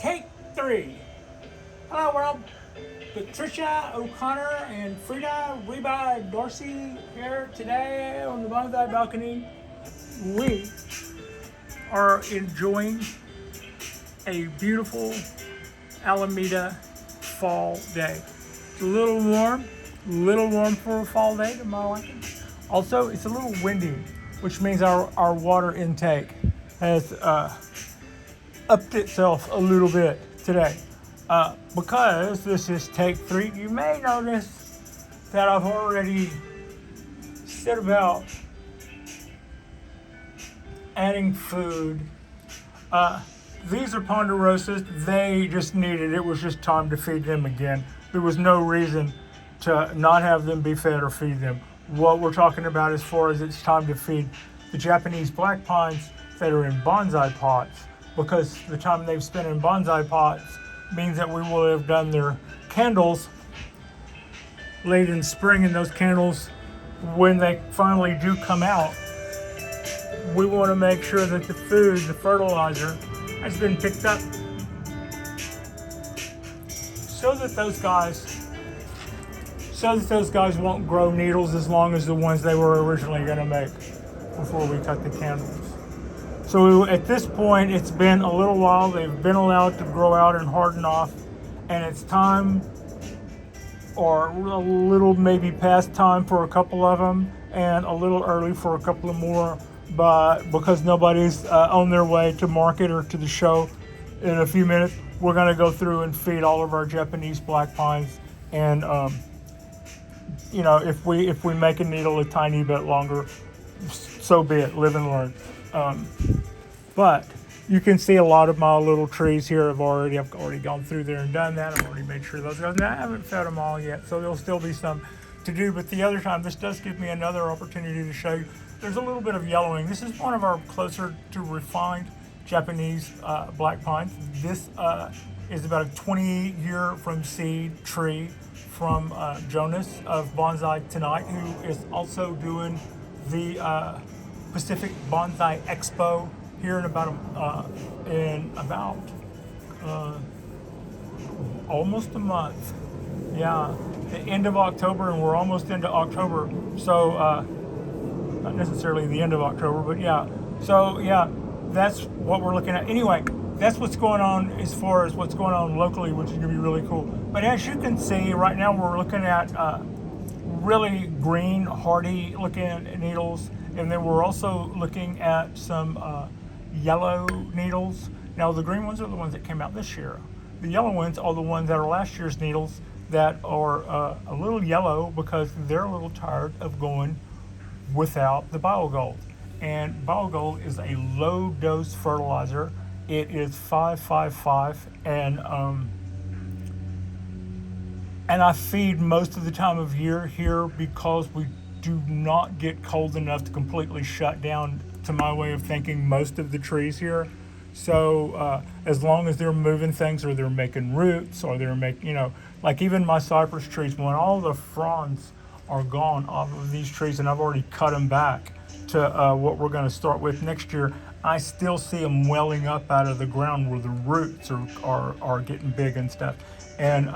Take 3. Hello world. Patricia, O'Connor, and Frida Reba Dorsey here today on the Bonsai balcony. We are enjoying a beautiful Alameda fall day. It's a little warm for a fall day to my liking. Also, it's a little windy, which means our water intake has upped itself a little bit today. Because this is take 3, you may notice that I've already set about adding food. These are ponderosas. They just needed, it was just time to feed them again. There was no reason to not have them be fed or feed them. What we're talking about as far as it's time to feed the Japanese black pines that are in bonsai pots, because the time they've spent in bonsai pots means that we will have done their candles late in spring, and those candles, when they finally do come out, we want to make sure that the food, the fertilizer, has been picked up so that those guys won't grow needles as long as the ones they were originally going to make before we cut the candles. So at this point, it's been a little while. They've been allowed to grow out and harden off, and it's time, or a little maybe past time for a couple of them, and a little early for a couple of more. But because nobody's on their way to market or to the show in a few minutes, we're going to go through and feed all of our Japanese black pines. And if we make a needle a tiny bit longer, so be it. Live and learn. But you can see a lot of my little trees here. I've already gone through there and done that. I've already made sure those guys. Now I haven't fed them all yet, so there'll still be some to do. But the other time, this does give me another opportunity to show you. There's a little bit of yellowing. This is one of our closer to refined Japanese black pines. This is about a 20-year from seed tree from Jonas of Bonsai Tonight, who is also doing the Pacific Bonsai Expo here in about almost a month. Yeah, the end of October, and we're almost into October. So not necessarily the end of October, but yeah. So yeah, that's what we're looking at. Anyway, that's what's going on as far as what's going on locally, which is going to be really cool. But as you can see, right now we're looking at really green, hardy looking needles. And then we're also looking at some yellow needles. Now the green ones are the ones that came out this year. The yellow ones are the ones that are last year's needles that are a little yellow because they're a little tired of going without the BioGold. And BioGold is a low dose fertilizer. It is 555, and I feed most of the time of year here because we do not get cold enough to completely shut down, to my way of thinking, most of the trees here. So as long as they're moving things, or they're making roots, or they're making, like even my cypress trees, when all the fronds are gone off of these trees, and I've already cut them back to what we're going to start with next year, I still see them welling up out of the ground where the roots are getting big and stuff. And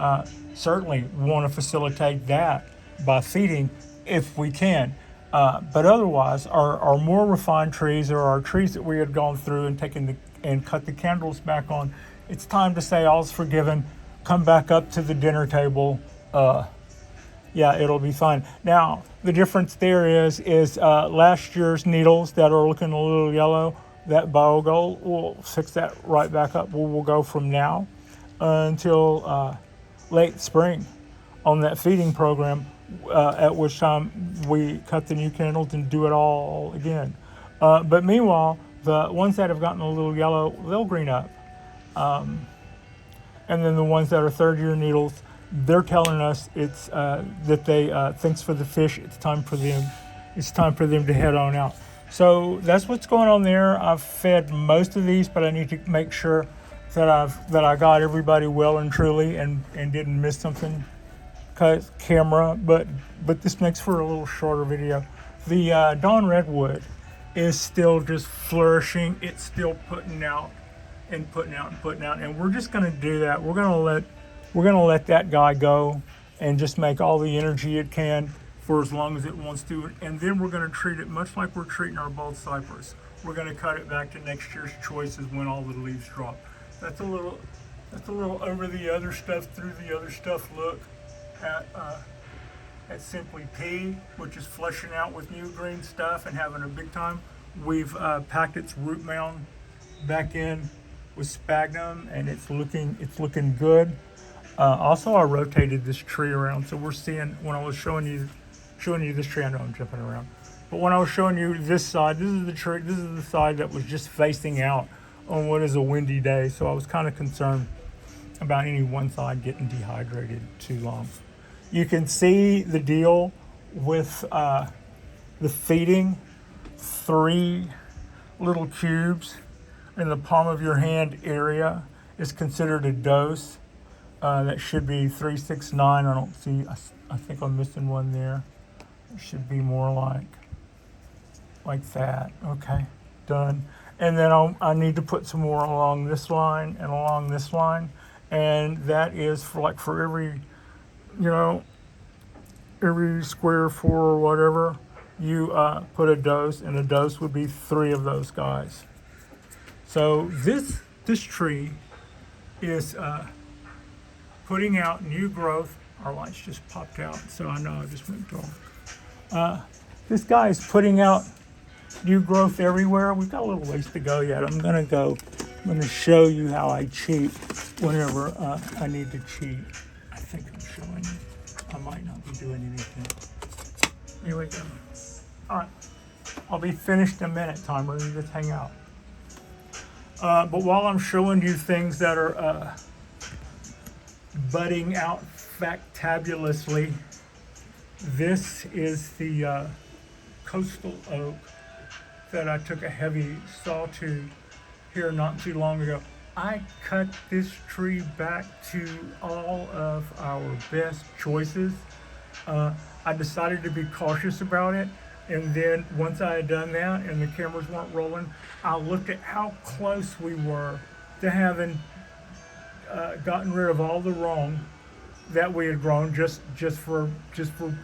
certainly want to facilitate that by feeding if we can. But otherwise, our more refined trees, or our trees that we had gone through and taken and cut the candles back on, it's time to say all's forgiven. Come back up to the dinner table. Yeah, it'll be fine. Now, the difference there is last year's needles that are looking a little yellow, that BioGold will fix that right back up. We'll go from now until late spring on that feeding program, at which time we cut the new candles and do it all again. But meanwhile, the ones that have gotten a little yellow, they'll green up. And then the ones that are third-year needles, they're telling us it's that they thanks for the fish. It's time for them. It's time for them to head on out. So that's what's going on there. I've fed most of these, but I need to make sure that I got everybody well and truly, and didn't miss something. Camera, but this makes for a little shorter video. The Dawn Redwood is still just flourishing. It's still putting out and putting out and putting out. And we're just going to do that. We're going to let that guy go and just make all the energy it can for as long as it wants to. And then we're going to treat it much like we're treating our bald cypress. We're going to cut it back to next year's choices when all the leaves drop. That's a little over the other stuff, through the other stuff look at Simply P, which is fleshing out with new green stuff and having a big time. We've packed its root mound back in with sphagnum, and it's looking good. Also, I rotated this tree around, so we're seeing, when I was showing you this tree, I know I'm jumping around, but when I was showing you this side, this is the tree, this is the side that was just facing out on what is a windy day. So I was kind of concerned about any one side getting dehydrated too long. You can see the deal with the feeding. 3 little cubes in the palm of your hand area is considered a dose. That should be 369. I don't see, I think I'm missing one there. It should be more like that. Okay, done. And then I need to put some more along this line and along this line. And that is for every, every square 4 or whatever, you put a dose, and a dose would be 3 of those guys. So this tree is putting out new growth. Our lights just popped out, so I know I just went dark. This guy is putting out new growth everywhere. We've got a little ways to go yet. I'm gonna show you how I cheat whenever I need to cheat. I think I'm showing you. I might not be doing anything. Here we go. All right, I'll be finished in a minute, timer. You just hang out. But while I'm showing you things that are budding out factabulously, this is the coastal oak that I took a heavy saw to here not too long ago. I cut this tree back to all of our best choices. I decided to be cautious about it, and then once I had done that and the cameras weren't rolling, I looked at how close we were to having gotten rid of all the wrong that we had grown just for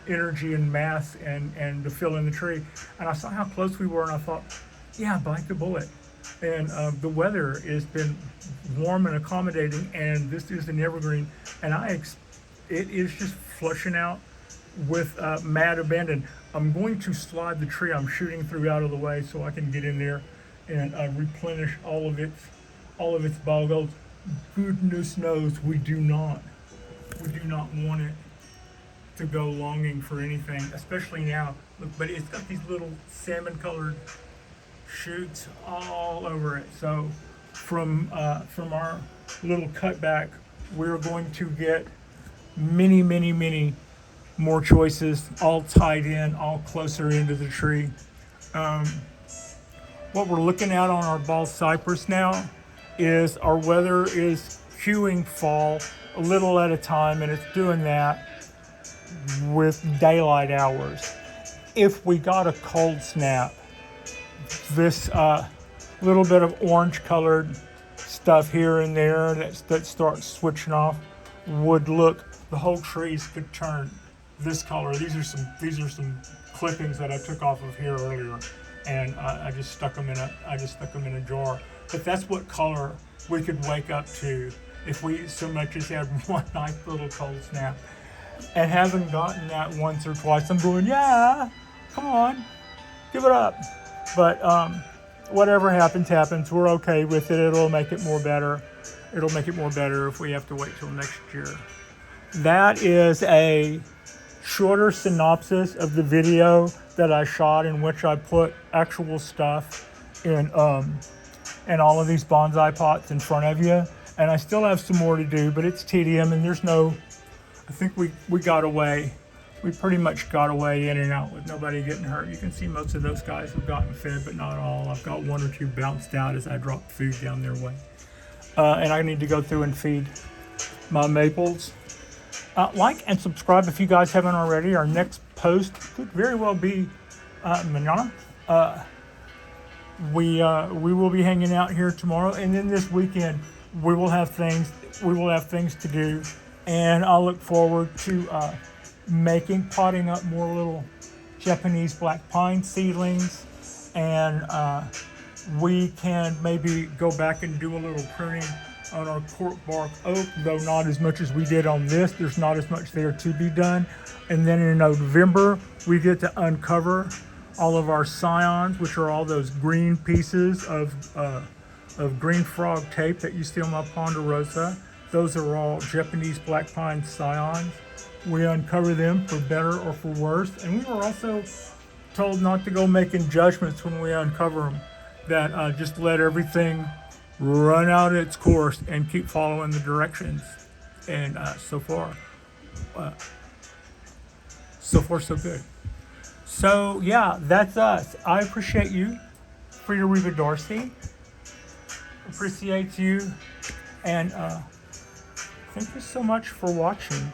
energy and mass and to fill in the tree. And I saw how close we were, and I thought, yeah, bite the bullet. And the weather has been warm and accommodating, and this is an evergreen, and it is just flushing out with mad abandon. I'm going to slide the tree I'm shooting through out of the way so I can get in there and replenish all of its boggles. Goodness knows we do not want it to go longing for anything, especially now. Look, but it's got these little salmon-colored shoots all over it. So from our little cutback, we're going to get many more choices, all tied in, all closer into the tree. What we're looking at on our bald cypress now is our weather is cueing fall a little at a time, and it's doing that with daylight hours. If we got a cold snap, this little bit of orange colored stuff here and there that starts switching off would look, the whole trees could turn this color. These are some clippings that I took off of here earlier, and I just stuck them in a jar. But that's what color we could wake up to if we so much as had one nice little cold snap. And having gotten that once or twice, I'm going, yeah, come on, give it up. But whatever happens. We're okay with it. It'll make it more better. It'll make it more better if we have to wait till next year. That is a shorter synopsis of the video that I shot, in which I put actual stuff in all of these bonsai pots in front of you. And I still have some more to do, but it's tedium, and I think we got away. We pretty much got away in and out with nobody getting hurt. You can see most of those guys have gotten fed, but not all. I've got 1 or 2 bounced out as I dropped food down their way. And I need to go through and feed my maples. Like and subscribe if you guys haven't already. Our next post could very well be manana. we will be hanging out here tomorrow, and then this weekend we will have things to do, and I'll look forward to potting up more little Japanese black pine seedlings, and we can maybe go back and do a little pruning on our cork bark oak, though not as much as we did on this. There's not as much there to be done. And then in November, we get to uncover all of our scions, which are all those green pieces of green frog tape that you see on my ponderosa. Those are all Japanese black pine scions. We uncover them for better or for worse. And we were also told not to go making judgments when we uncover them, that just let everything run out its course and keep following the directions. And so far, so good. So yeah, that's us. I appreciate you for your Reba Darcy. Appreciate you, and thank you so much for watching.